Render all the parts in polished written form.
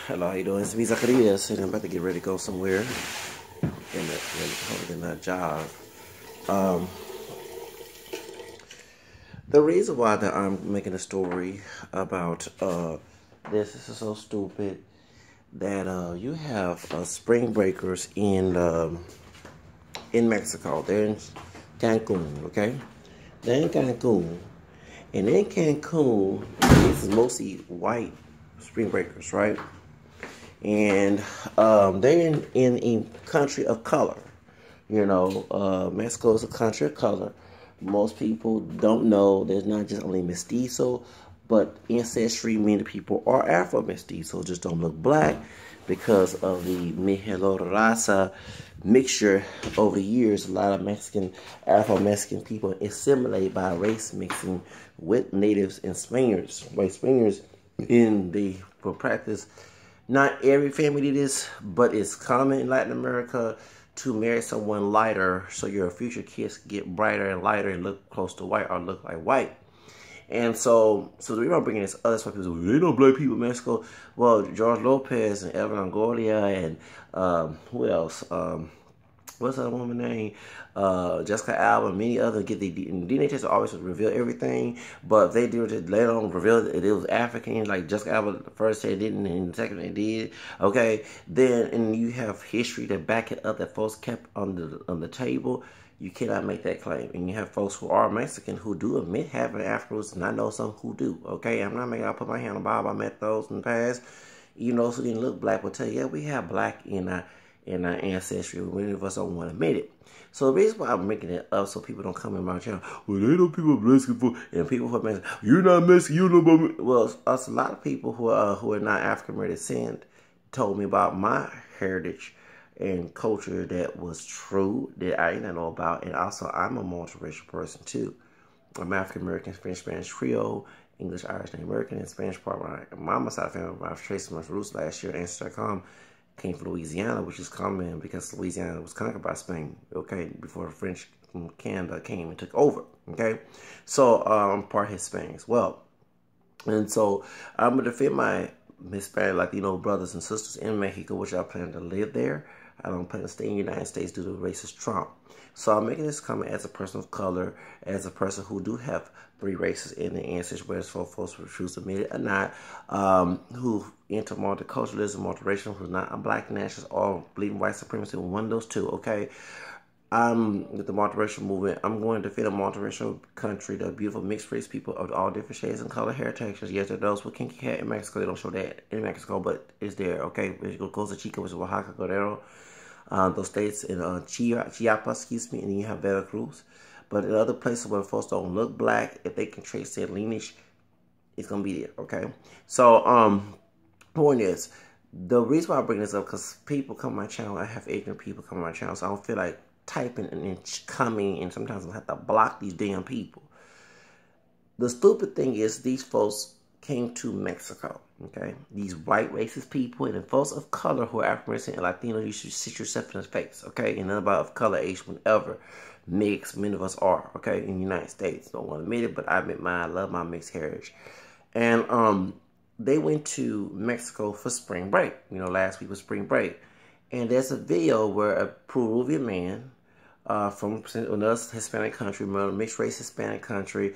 Hello, how you doing? It's me, Zacarias, and I'm about to get ready to go somewhere in that job. Um, the reason why that I'm making a story about this is so stupid that you have spring breakers in Mexico. They're in Cancun, okay? They're in Cancun, and in Cancun, this is mostly white spring breakers, right? And they're in a country of color. Mexico is a country of color. Most people don't know there's not just only mestizo, but ancestry, many people are Afro-mestizo, just don't look black because of the mixology raza mixture over the years. A lot of Mexican, Afro-Mexican people assimilated by race mixing with natives and Spaniards. White Spaniards in the for practice. Not every family did this, but it's common in Latin America to marry someone lighter so your future kids get brighter and lighter and look close to white or look like white. And so the reason I'm bringing this other stuff is they know black people in Mexico. Well, George Lopez and Evan Longoria and who else? What's that woman's name? Jessica Alba, many others get the DNA test always reveal everything, but they do it later on reveal that it was African. Like Jessica Alba, the first said didn't, and the second they did. Okay, then and you have history to back it up that folks kept on the table. You cannot make that claim, and you have folks who are Mexican who do admit having Afro roots, and I know some who do. Okay, I'm not making. I put my hand on Bob. I met those in the past. So didn't look black, but tell you, yeah, we have black in our ancestry. Many of us don't want to admit it. So the reason why I'm making it up so people don't come in my channel, well, they know people are Mexican for, and people who are Mexican, you're not Mexican, you know about me. Well, us a lot of people who are not African American descent told me about my heritage and culture that was true that I didn't know about, and also I'm a multiracial person too. I'm African American, French, Spanish, Creole, English, Irish, and American, and Spanish part. My mama's side of family, I traced my roots last year. Ancestry.com came from Louisiana, which is common because Louisiana was conquered by Spain, okay, before the French from Canada came and took over, okay? So I'm part Hispanic as well. And so I'm going to defend my Hispanic Latino brothers and sisters in Mexico, which I plan to live there. I don't plan to stay in the United States due to racist Trump. So I'm making this comment as a person of color, as a person who do have three races in the ancestry, whether folks who choose to admit it or not, who into multiculturalism, multiracial, who's not a black nationalist or bleeding white supremacy, one of those two, okay? With the multiracial movement, I'm going to defend a multiracial country, the beautiful mixed race people of all different shades and color, hair textures. Yes, there are those with kinky hair in Mexico. They don't show that in Mexico, but it's there, okay? It goes to Chico, which is Oaxaca, Guerrero, those states in Chiapas, excuse me, and then you have Veracruz. But in other places where folks don't look black, if they can trace their lineage, it's going to be there, okay? So, point is, the reason why I bring this up, because people come on my channel, I have ignorant people come on my channel, so I don't feel like typing and then coming, and sometimes I have to block these damn people. The stupid thing is these folks came to Mexico, okay? These white racist people and the folks of color who are African and Latino, you should sit yourself in the face, okay? And none about of color, Asian, whatever, mixed, many of us are, okay? In the United States, don't want to admit it, but I admit mine. I love my mixed heritage. And they went to Mexico for spring break. Last week was spring break. And there's a video where a Peruvian man from another Hispanic country, mixed race Hispanic country,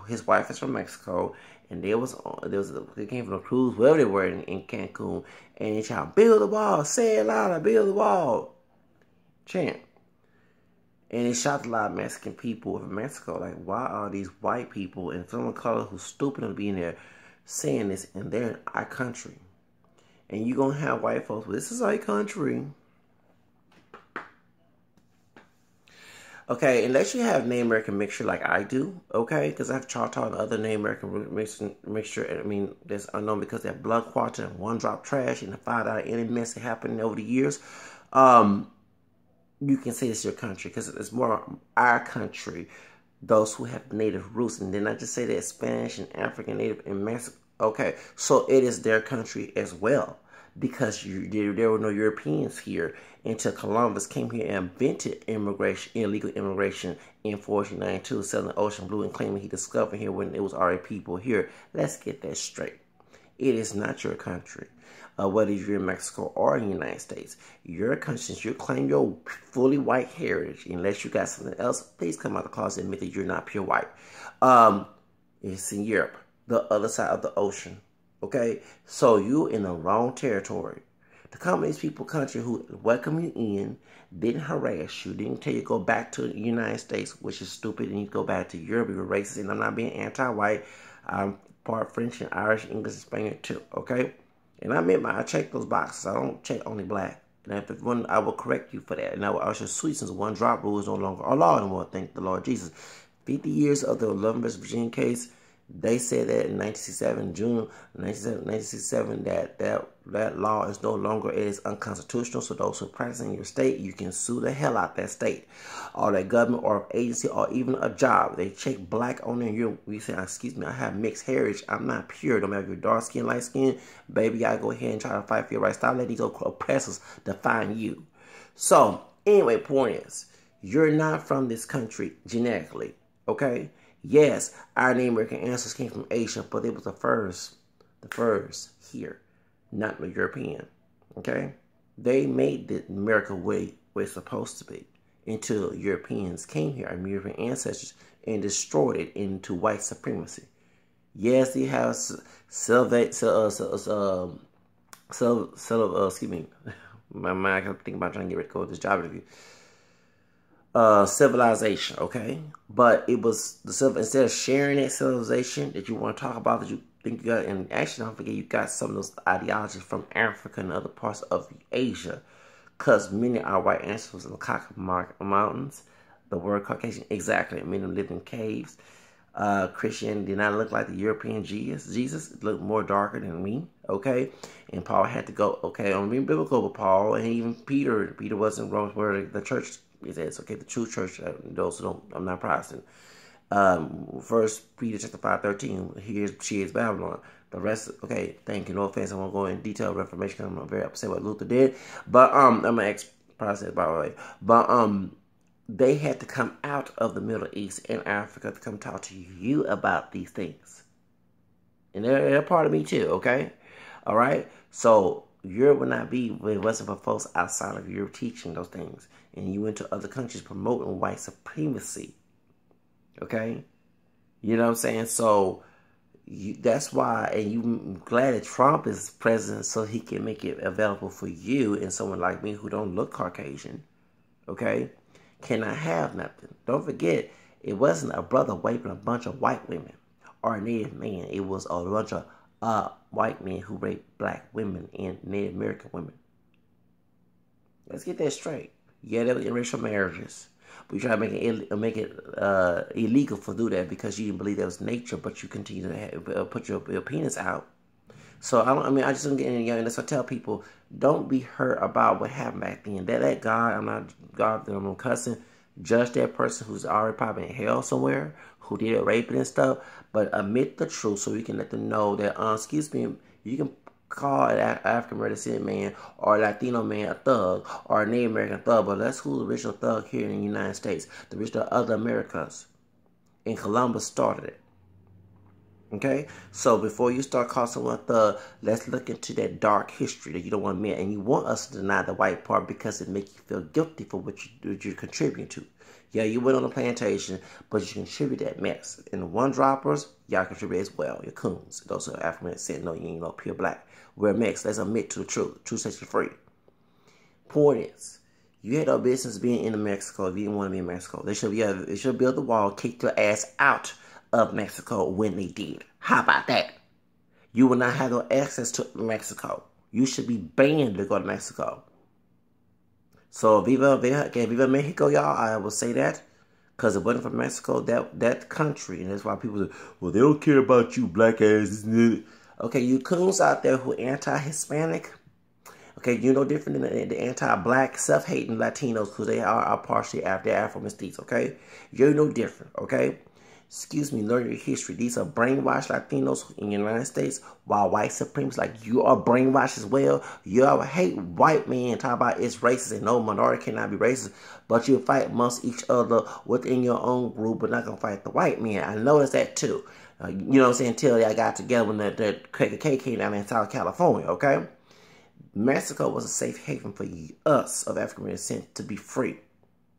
his wife is from Mexico, and they came from a cruise, wherever they were in Cancun, and they tried to build the wall, say it louder, build the wall, chant. And it shocked a lot of Mexican people from Mexico. Like, why are these white people and someone of color who's stupid to be in there saying this, and they're in our country? And you're going to have white folks, well, this is our country. Okay, unless you have Native American mixture like I do, okay? Because I have Choctaw and other Native American mixture. I mean, that's unknown because they're blood quarter and one drop trash and the find out any mess that happened over the years. You can say it's your country because it's more our country, those who have native roots. And then I just say that Spanish and African, Native, and Mexico. Okay, so it is their country as well because there were no Europeans here until Columbus came here and invented illegal immigration in 1492, selling the ocean blue and claiming he discovered here when it was already people here. Let's get that straight. It is not your country. whether you're in Mexico or in the United States. Your country, since you claim your fully white heritage, unless you got something else, please come out of the closet and admit that you're not pure white. It's in Europe, the other side of the ocean. Okay? So you in the wrong territory. To come to these people country who welcome you in, didn't harass you, didn't tell you to go back to the United States, which is stupid, and you go back to Europe, you're racist, and I'm not being anti-white. I'm part French and Irish, English, and Spanish too, okay? And I check those boxes. I don't check only black. And if it's one, I will correct you for that. And I will also sweet, since one drop rule is no longer a law anymore, thank the Lord Jesus. 50 years of the 11 vs. Virginia case, they said that in 1967, June 1967, that law is no longer is unconstitutional. So those who practice in your state, you can sue the hell out that state, or that government or agency, or even a job. They check black on there. We say, excuse me, I have mixed heritage. I'm not pure. No matter if you're dark skin, light skin, baby, I go ahead and try to fight for your rights. Stop letting these oppressors define you. So anyway, point is, you're not from this country genetically, okay? Yes, our Native American ancestors came from Asia, but they was the first here, not the European, okay? They made the America way it's supposed to be until Europeans came here, our European ancestors, and destroyed it into white supremacy. Yes, they have excuse me, my mind, I can't think about trying to get ready to go to this job interview. Civilization, okay? But it was instead of sharing that civilization that you want to talk about, that you think you got, and actually don't forget you got some of those ideologies from Africa and other parts of Asia, because many of our white ancestors in the Cancun Mountains, the word Caucasian, exactly, many of them lived in caves. Christianity did not look like the European Jesus. It looked more darker than me, okay? And Paul had to go, okay, I'm being biblical with Paul, and even Peter wasn't wrong where the church is at. It's okay, the true church, those who don't, I'm not Protestant. First Peter chapter 5:13, she is Babylon. The rest, okay, thank you, no offense, I won't go in detailed reformation because I'm very upset what Luther did, but I'm an ex-Protestant, by the way, but they had to come out of the Middle East and Africa to come talk to you about these things. And they're a part of me too, okay? All right? So Europe would not be if it wasn't for folks outside of Europe teaching those things. And you went to other countries promoting white supremacy. Okay? You know what I'm saying? So that's why, and you glad that Trump is president so he can make it available for you and someone like me who don't look Caucasian. Okay? Cannot have nothing. Don't forget, it wasn't a brother raping a bunch of white women or a Native man. It was a bunch of white men who raped black women and Native American women. Let's get that straight. Yeah, there was interracial marriages. But you try to make it illegal for do that because you didn't believe that was nature, but you continue to put your penis out. So I just don't get any, and that's what I tell people, don't be hurt about what happened back then. That God, I'm not God, I'm cussing, judge that person who's already probably in hell somewhere, who did raping and stuff, but admit the truth so we can let them know that, excuse me, you can call an African American man or a Latino man a thug or a Native American thug, but that's who's the original thug here in the United States, the original other Americas. And Columbus started it. Okay, so before you start calling someone a thug, let's look into that dark history that you don't want to admit, and you want us to deny the white part because it makes you feel guilty for what you're contributing to. Yeah, you went on a plantation, but you contribute that mess. And the one droppers, y'all contribute as well. Your coons, those are African said, no, you ain't no pure black. We're mixed. Let's admit to the truth. Truth sets you free. Point is, you had no business being in Mexico if you didn't want to be in Mexico. They should build the wall, kick your ass out of Mexico when they did. How about that? You will not have no access to Mexico. You should be banned to go to Mexico. So Viva Mexico, y'all. I will say that because it wasn't for Mexico, that country, and that's why people say, well, they don't care about you, black ass. Okay, you coons out there who anti-Hispanic. Okay, you're no different than the anti-black, self-hating Latinos because they are partially Afro-Mestiz. Okay, you're no different. Okay. Excuse me, learn your history. These are brainwashed Latinos in the United States, while white supremacists like you are brainwashed as well. You all hate white men, talk about it's racist and no minority cannot be racist, but you fight amongst each other within your own group, but not going to fight the white men. I noticed that too. You know what I'm saying? Until I got together when the KKK came down in South California, okay? Mexico was a safe haven for us of African descent to be free.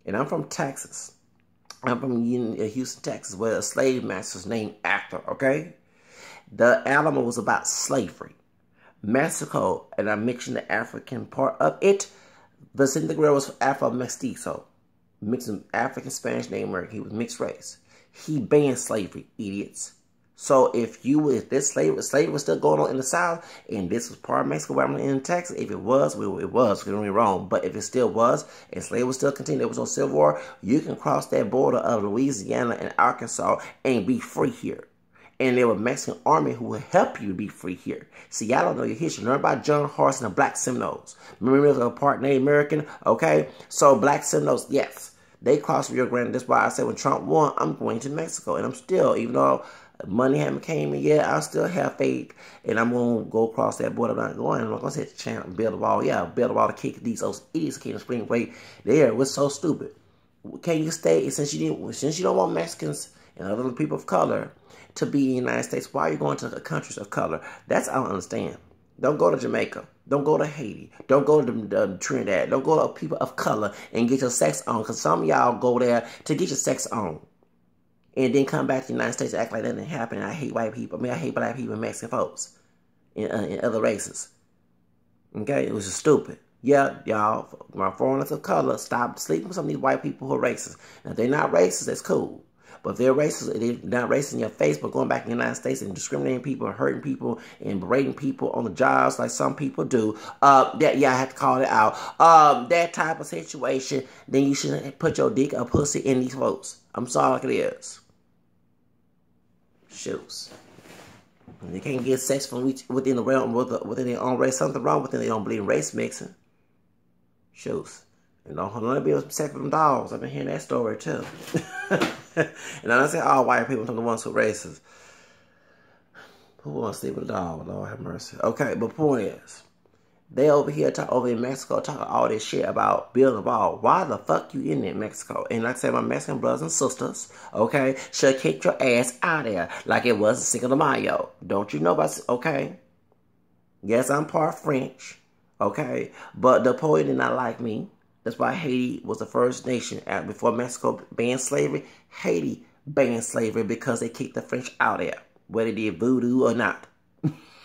And I'm from Texas. I'm from Houston, Texas, where a slave master's named after, okay? The Alamo was about slavery. Mexico, and I mentioned the African part of it, Vicente Guerrero was Afro-Mestizo, mixing African, Spanish, Native American. He was mixed race. He banned slavery, idiots. So if this slavery was still going on in the South, and this was part of Mexico, where I'm in Texas, if it was, it was, don't get me wrong. But if it still was, and slavery was still continuing, there was no Civil War, you can cross that border of Louisiana and Arkansas and be free here. And there was a Mexican army who would help you be free here. See, y'all don't know your history. Learn about John Horse and the Black Seminoles. Remember, it was a part Native American, okay? So Black Seminoles, yes, they crossed Rio Grande. That's why I said when Trump won, I'm going to Mexico. And I'm still, even though money haven't came in yet, I still have faith. And I'm going to go across that border. I'm not going. I'm not going to say chant and build a wall. Yeah, build a wall to kick these idiots came to Spring Break. There, was so stupid. Can you stay, since you don't want Mexicans and other people of color to be in the United States, why are you going to the countries of color? That's I don't understand. Don't go to Jamaica. Don't go to Haiti. Don't go to Trinidad. Don't go to people of color and get your sex on, because some of y'all go there to get your sex on and then come back to the United States and act like that didn't happen. I hate white people. I mean, I hate black people and Mexican folks and other races. Okay? It was just stupid. Yeah, y'all, my foreigners of color, stop sleeping with some of these white people who are racist. Now, if they're not racist, that's cool. But if they're racist, they're not racist in your face, but going back in the United States and discriminating people and hurting people and berating people on the jobs like some people do, I have to call it out. That type of situation, then you should put your dick or pussy in these folks. I'm sorry like it is. Shoes. They can't get sex from within the realm, within their own race. Something wrong with them. They don't believe in race mixing. Shoes. And don't let me be sex with them dogs. I've been hearing that story too. And I don't say all white people, I'm the ones who are racist. Who wants to sleep with a dog? Lord have mercy. Okay, but point is, they over here over in Mexico talking all this shit about building a wall. Why the fuck you in there, Mexico? And like I said, my Mexican brothers and sisters, okay, should kick your ass out there like it was Cinco de Mayo. Don't you know about, okay? Yes, I'm part French, okay? But the Napoleon did not like me. That's why Haiti was the first nation. Before Mexico banned slavery, Haiti banned slavery because they kicked the French out there, whether they did voodoo or not.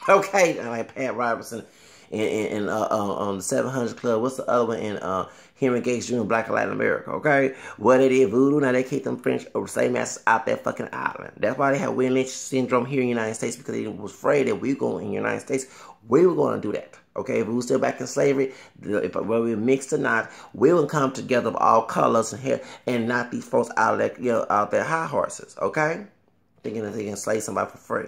Okay, like Pat Robertson on the 700 Club. What's the other one in Henry Gates Jr., Black and Latin America, okay? Whether they did voodoo, now they kicked them French or slave masters out that fucking island. That's why they have William Lynch syndrome here in the United States, because they was afraid that we go in the United States, we were going to do that. Okay, if we were still back in slavery, whether we were mixed or not, we would come together of all colors and knock these folks out of their, out their high horses. Okay, thinking that they can slave somebody for free.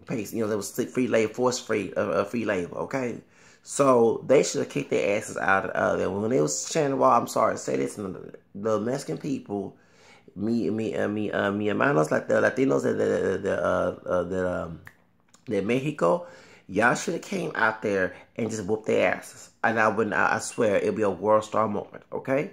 There was free labor, forced free labor. Okay, so they should have kicked their asses out of there. When they was chanting the wall, I'm sorry to say this, the Mexican people, me, hermanos, like the Latinos, the Mexico. Y'all should have came out there and just whooped their asses. And I swear, it'll be a world star moment, okay?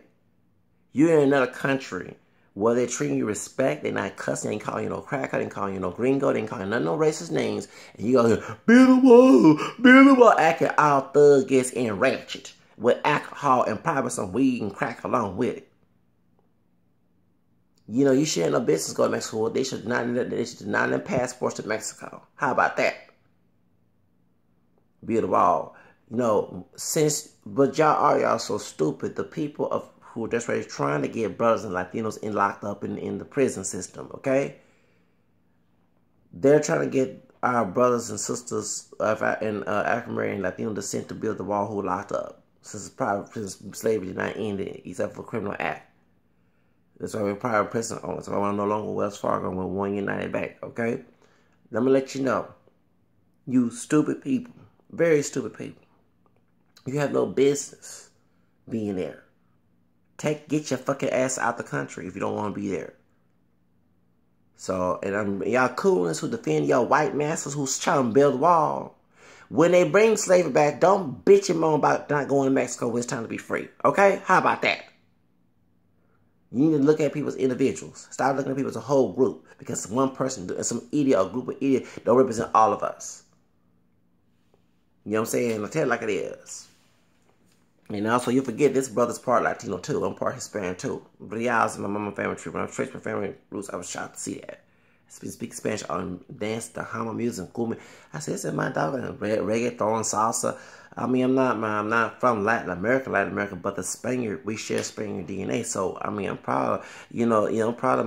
You're in another country where they're treating you respect. They're not cussing. They ain't calling you no cracker. They ain't calling you no gringo. They ain't calling you no racist names. And you go, build a wall, acting all thuggish and ratchet with alcohol and probably some weed and crack along with it. You know, you should have no business going to Mexico. They should not have passports to Mexico. How about that? Build a wall. You know, but y'all so stupid. The people who are just ready trying to get brothers and Latinos locked up in the prison system, okay? They're trying to get our brothers and sisters in African American Latino descent to build the wall who are locked up. Since private prison slavery did not end except for criminal act. That's why we're private prison owners. So I'm no longer Wells Fargo and we're One United Bank, okay? Let me let you know. You stupid people. Very stupid people. You have no business being there. Get your fucking ass out the country if you don't want to be there. So, and y'all coolness who defend y'all white masters who's trying to build a wall. When they bring slavery back, don't bitch and moan about not going to Mexico when it's time to be free. Okay? How about that? You need to look at people as individuals. Stop looking at people as a whole group. Because one person, some idiot or group of idiots don't represent all of us. You know what I'm saying? I tell it like it is. And also, you forget this brother's part Latino too. I'm part Hispanic too. Rial's in my mama family tree. When I traced my family roots, I was shocked to see that. Speak Spanish on dance, the Hama music, cumbia. I said, this is my dog, reggaeton, salsa. I mean, I'm not from Latin America, but the Spaniard, we share Spaniard DNA. So, I mean, I'm proud, I'm proud of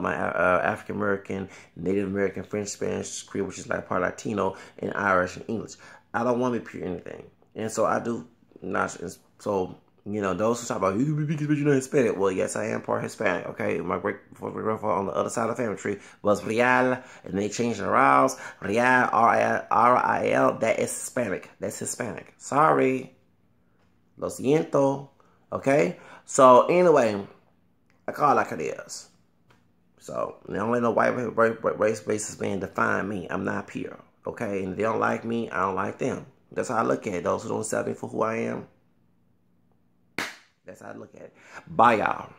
my African American, Native American, French, Spanish, Creole, which is like part Latino, and Irish and English. I don't want to be pure anything, and so I do not. So, those who talk about you're not Hispanic. Well, yes, I am part Hispanic. Okay, my great grandfather on the other side of the family tree was Real, and they changed the Rials. Real, R-I-L. That is Hispanic. That's Hispanic. Sorry, lo siento. Okay. So anyway, I call it like it is. So don't let no white race basis man define me. I'm not pure. Okay, and if they don't like me, I don't like them. That's how I look at it. Those who don't accept me for who I am. That's how I look at it. Bye, y'all.